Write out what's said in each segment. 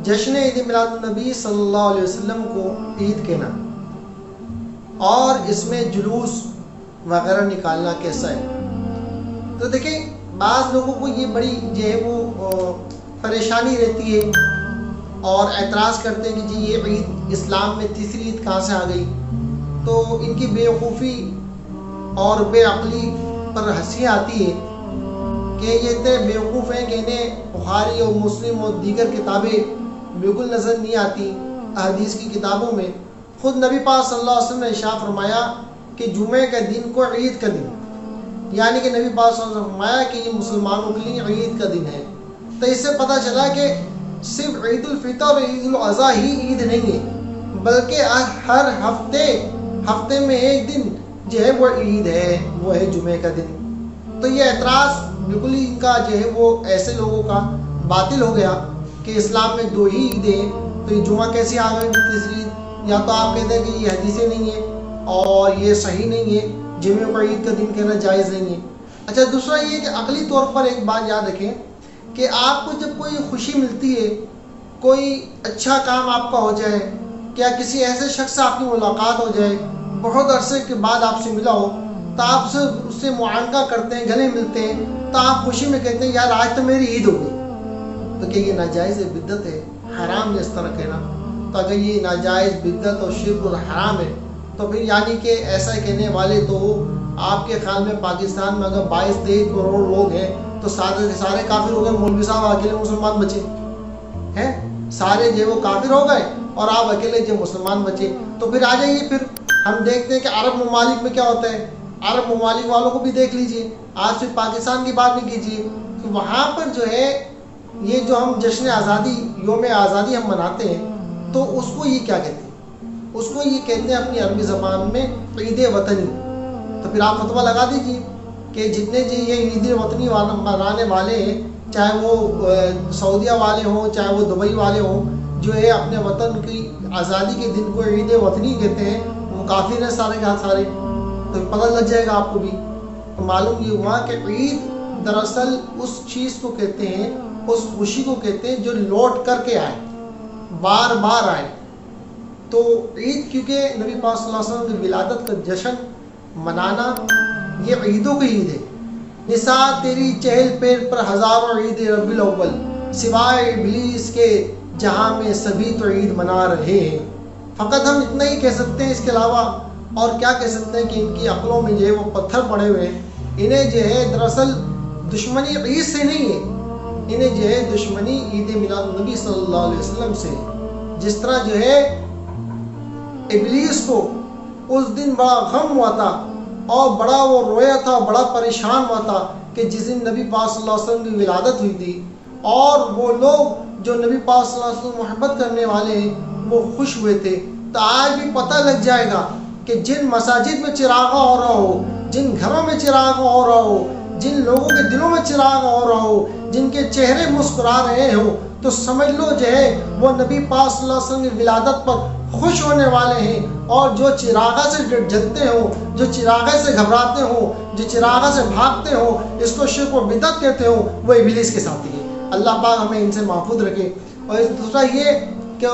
جشن عید میلاد النبی صلی اللہ علیہ وسلم کو عید کہنا اور اس میں جلوس وغیرہ نکالنا کیسا ہے؟ تو دیکھیں بعض لوگوں کو یہ بڑی جو ہے وہ پریشانی رہتی ہے اور اعتراض کرتے ہیں کہ جی یہ عید اسلام میں تیسری عید کہاں سے آ گئی؟ تو ان کی بیوقوفی اور بے عقلی پر ہنسی آتی ہے کہ یہ اتنے بیوقوف ہیں کہ انہیں بخاری اور مسلم اور دیگر کتابیں بالکل نظر نہیں آتی احادیث کی کتابوں میں۔ خود نبی پاک صلی اللہ علیہ وسلم نے ارشاد فرمایا کہ جمعے کا دن کو عید کا دن، یعنی کہ نبی پاک صلی اللہ علیہ وسلم نے فرمایا کہ یہ مسلمانوں کے لیے عید کا دن ہے۔ تو اس سے پتہ چلا کہ صرف عید الفطر اور عید الاضحیٰ ہی عید نہیں ہے، بلکہ ہر ہفتے میں ایک دن جو ہے وہ عید ہے، وہ ہے جمعے کا دن۔ تو یہ اعتراض بالکل ہی ان کا جو ہے وہ ایسے لوگوں کا باطل ہو گیا کہ اسلام میں دو ہی عیدیں، تو یہ جمعہ کیسے آ گئی تیسری عید؟ یا تو آپ کہتے ہیں کہ یہ حدیثیں نہیں ہیں اور یہ صحیح نہیں ہے، جمعے کو عید کا دن کہنا جائز نہیں ہے۔ اچھا دوسرا یہ کہ عقلی طور پر ایک بات یاد رکھیں کہ آپ کو جب کوئی خوشی ملتی ہے، کوئی اچھا کام آپ کا ہو جائے، کیا کسی ایسے شخص سے آپ کی ملاقات ہو جائے، بہت عرصے کے بعد آپ سے ملا ہو، تو آپ اس سے معانقہ کرتے ہیں، گلے ملتے ہیں، تو آپ خوشی میں کہتے ہیں یار آج تو میری عید ہو گئی، تو کیا یہ ناجائز بدعت ہے؟ حرام ہے اس طرح کہنا؟ تو اگر یہ ناجائز بدعت اور شرک اور حرام ہے تو پھر یعنی کہ ایسا کہنے والے تو آپ کے خیال میں پاکستان میں اگر 22-23 کروڑ لوگ ہیں تو سارے کافر ہو گئے، مولوی صاحب اکیلے مسلمان بچے ہیں، سارے جو وہ کافر ہو گئے اور آپ اکیلے جو مسلمان بچے؟ تو پھر آ جائیے، پھر ہم دیکھتے ہیں کہ عرب ممالک میں کیا ہوتا ہے، عرب ممالک والوں کو بھی دیکھ لیجئے، آج پھر پاکستان کی بات نہیں کیجیے کہ وہاں پر جو ہے یہ جو ہم جشن آزادی، یوم آزادی ہم مناتے ہیں، تو اس کو یہ کیا کہتے ہیں؟ اس کو یہ کہتے ہیں اپنی عربی زبان میں عید وطنی۔ تو پھر آپ فتویٰ لگا دیجیے کہ جتنے جی یہ عید وطنی منانے والے ہیں، چاہے وہ سعودیہ والے ہوں، چاہے وہ دبئی والے ہوں، جو ہے اپنے وطن کی آزادی کے دن کو عید وطنی کہتے ہیں، وہ کافر ہیں سارے کا سارے۔ تو پتہ لگ جائے گا آپ کو بھی۔ تو معلوم یہ ہوا کہ عید دراصل اس چیز کو کہتے ہیں، اس خوشی کو کہتے ہیں جو لوٹ کر کے آئے، بار بار آئے۔ تو عید کیونکہ نبی پاک صلی اللہ علیہ وسلم کی ولادت کا جشن منانا یہ عیدوں کی عید ہے۔ نساء تیری چہل پہل پر ہزاروں عید ربیع الاول، سوائے ابلیس کے جہاں میں سبھی تو عید منا رہے ہیں۔ فقط ہم اتنا ہی کہہ سکتے ہیں، اس کے علاوہ اور کیا کہہ سکتے ہیں کہ ان کی عقلوں میں جو ہے وہ پتھر پڑے ہوئے ہیں۔ انہیں جو ہے دراصل دشمنی عید سے نہیں ہے، انہیں جو ہے دشمنی عید میلاد النبی صلی اللہ علیہ وسلم سے۔ جس طرح جو ہے ابلیس کو اس دن بڑا غم ہوا تھا اور بڑا وہ رویا تھا، بڑا پریشان ہوا تھا کہ جس دن نبی پاک صلی اللہ علیہ وسلم کی ولادت ہوئی تھی، اور وہ لوگ جو نبی پاک صلی اللہ علیہ وسلم محبت کرنے والے ہیں وہ خوش ہوئے تھے۔ تو آج بھی پتہ لگ جائے گا کہ جن مساجد میں چراغاں ہو رہا ہو، جن گھروں میں چراغاں ہو رہا ہو، جن لوگوں کے دلوں میں چراغ ہو رہا ہو، جن کے چہرے مسکرا رہے ہو، تو سمجھ لو جو ہے وہ نبی پاک صلی اللہ علیہ وسلم کی ولادت پر خوش ہونے والے ہیں۔ اور جو چراغا سے جلتے ہوں، جو چراغے سے گھبراتے ہوں، جو چراغا سے بھاگتے ہوں، اس کو شرک و بدعت کہتے ہوں، وہ ابلیس کے ساتھی ہیں۔ اللہ پاک ہمیں ان سے محفوظ رکھے۔ اور دوسرا یہ کہ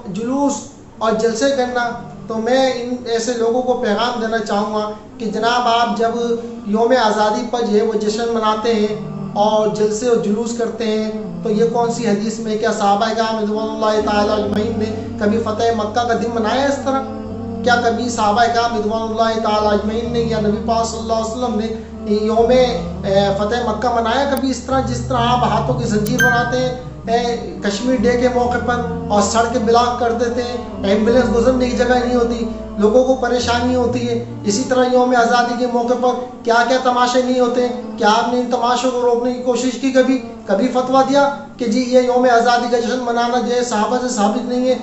جلوس اور جلسے کرنا، تو میں ان ایسے لوگوں کو پیغام دینا چاہوں گا کہ جناب آپ جب یوم آزادی پر جو ہے وہ جشن مناتے ہیں اور جلسے اور جلوس کرتے ہیں، تو یہ کون سی حدیث میں؟ کیا صحابہ کرام رضوان اللہ تعالیٰ اجمعین نے کبھی فتح مکہ کا دن منایا اس طرح؟ کیا کبھی صحابہ کرام رضوان اللہ تعالیٰ اجمعین نے یا نبی پاک صلی اللہ علیہ وسلم نے یوم فتح مکہ منایا کبھی اس طرح جس طرح آپ ہاتھوں کی زنجیر بناتے ہیں کشمیر ڈے کے موقع پر اور سڑکیں بلاک کر دیتے ہیں، ایمبولینس گزرنے کی جگہ نہیں ہوتی، لوگوں کو پریشانی ہوتی ہے؟ اسی طرح یوم آزادی کے موقع پر کیا کیا تماشے نہیں ہوتے ہیں؟ کیا آپ نے ان تماشوں کو روکنے کی کوشش کی؟ کبھی فتویٰ دیا کہ جی یہ یوم آزادی کا جشن منانا جو ہے صحابہ سے ثابت نہیں ہے،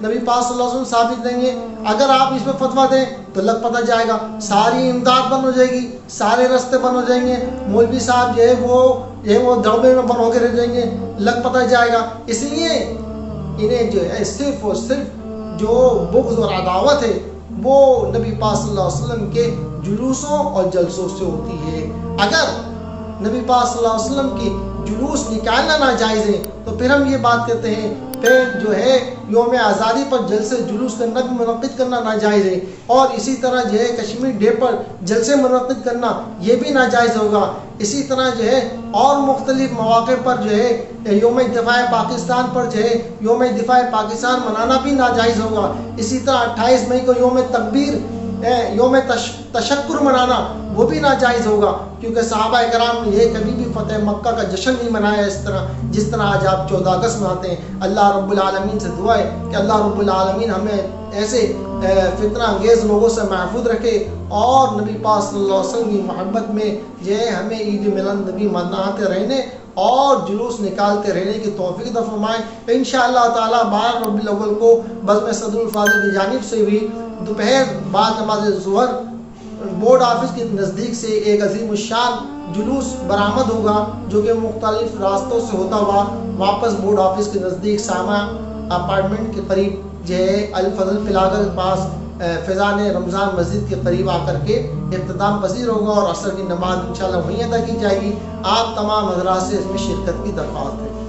نبی پاک صلی اللہ علیہ وسلم ثابت نہیں ہے؟ اگر آپ اس پہ فتویٰ دیں تو لگ پتہ جائے گا ساری امداد بند ہو جائے گی، سارے راستے بند ہو جائیں گے، مولوی صاحب جو ہے وہ دڑبے میں بند ہو کے رہ جائیں گے، لگ پتہ جائے گا۔ اس لیے انہیں جو ہے صرف اور صرف جو بغض اور عداوت ہے وہ نبی پاک صلی اللہ علیہ وسلم کے جلوسوں اور جلسوں سے ہوتی ہے۔ اگر نبی پاک صلی اللہ علیہ وسلم کی جلوس نکالنا ناجائز ہے تو پھر ہم یہ بات کہتے ہیں پھر جو ہے یوم آزادی پر جلسے جلوس کرنا بھی منعقد کرنا ناجائز ہے، اور اسی طرح جو ہے کشمیر ڈے پر جلسے منعقد کرنا یہ بھی ناجائز ہوگا۔ اسی طرح جو ہے اور مختلف مواقع پر جو ہے یوم دفاع پاکستان پر جو ہے یوم دفاع پاکستان منانا بھی ناجائز ہوگا۔ اسی طرح 28 مئی کو یوم تکبیر یوم تشکر منانا وہ بھی ناجائز ہوگا، کیونکہ صحابہ کرام نے یہ کبھی بھی فتح مکہ کا جشن نہیں منایا اس طرح جس طرح آج آپ 14 اگست مناتے ہیں۔ اللہ رب العالمین سے دعا ہے کہ اللہ رب العالمین ہمیں ایسے فتنہ انگیز لوگوں سے محفوظ رکھے، اور نبی پاک صلی اللہ علیہ وسلم کی محبت میں یہ ہمیں عید میلاد نبی مناتے رہنے اور جلوس نکالتے رہنے کی توفیق عطا فرمائے۔ انشاءاللہ تعالی 12 ربیع الاول کو بزم صدر الفاضل کی جانب سے بھی دوپہر بعد نماز ظہر بورڈ آفس کے نزدیک سے ایک عظیم الشان جلوس برآمد ہوگا، جو کہ مختلف راستوں سے ہوتا ہوا واپس بورڈ آفس کے نزدیک سامع اپارٹمنٹ کے قریب جو ہے الفضل پلاگر کے پاس فیضان رمضان مسجد کے قریب آ کر کے اختتام پذیر ہوگا، اور عصر کی نماز انشاءاللہ وہیں ادا کی جائے گی۔ آپ تمام حضرات سے اس میں شرکت کی درخواست ہے۔